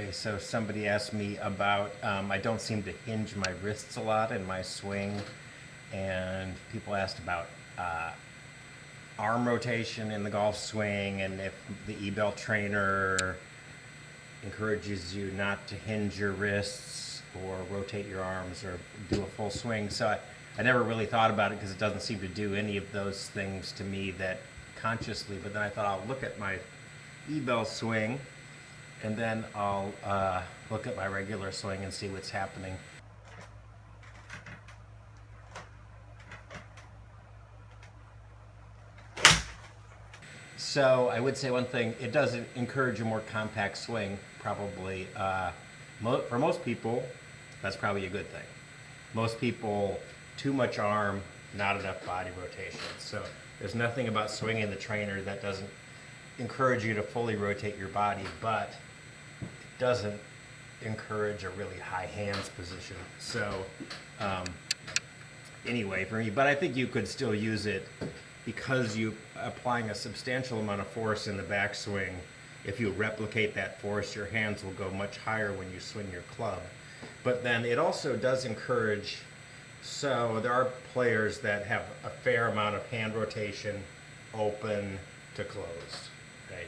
Okay, so somebody asked me about, I don't seem to hinge my wrists a lot in my swing, and people asked about arm rotation in the golf swing, and if the e-belt trainer encourages you not to hinge your wrists or rotate your arms or do a full swing. So I never really thought about it because it doesn't seem to do any of those things to me that consciously, but then I thought I'll look at my e-belt swing and then I'll look at my regular swing and see what's happening. So I would say one thing, it does encourage a more compact swing, probably. For most people, that's probably a good thing. Most people, too much arm, not enough body rotation. So there's nothing about swinging the trainer that doesn't encourage you to fully rotate your body, but it doesn't encourage a really high hands position. So anyway, for me, but I think you could still use it because you're applying a substantial amount of force in the backswing. If you replicate that force, your hands will go much higher when you swing your club. But then it also does encourage, so there are players that have a fair amount of hand rotation open to close, right?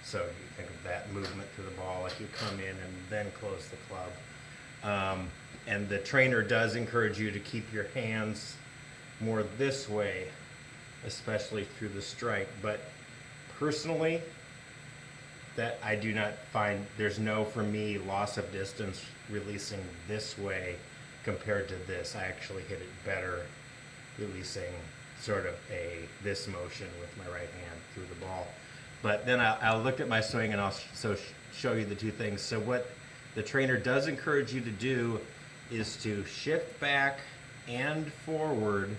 So you think of that movement through the ball, like you come in and then close the club. And the trainer does encourage you to keep your hands more this way, especially through the strike. But personally, that I do not find, there's no, for me, loss of distance releasing this way compared to this. I actually hit it better releasing sort of this motion with my right hand through the ball. But then I'll look at my swing and I'll show you the two things. So what the trainer does encourage you to do is to shift back and forward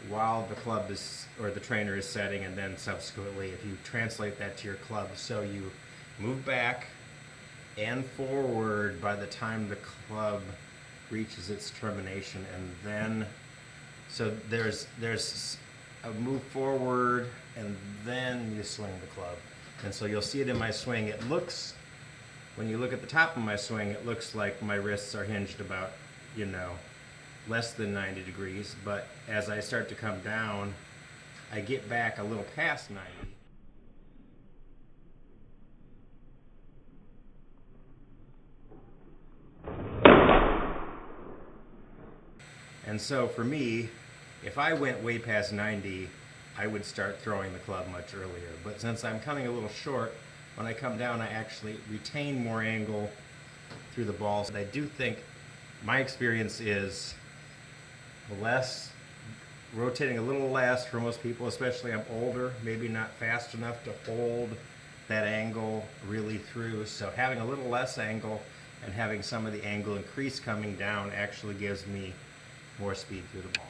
while the club is, or the trainer is setting, and then subsequently if you translate that to your club, so you move back and forward by the time the club reaches its termination, and then so there's a move forward and then you swing the club. And so you'll see it in my swing. It looks, when you look at the top of my swing, it looks like my wrists are hinged about, less than 90 degrees, but as I start to come down, I get back a little past 90. And so for me, if I went way past 90, I would start throwing the club much earlier. But since I'm coming a little short, when I come down, I actually retain more angle through the ball. So I do think my experience is rotating a little less for most people, especially I'm older, maybe not fast enough to hold that angle really through. So having a little less angle and having some of the angle increase coming down actually gives me more speed through the ball.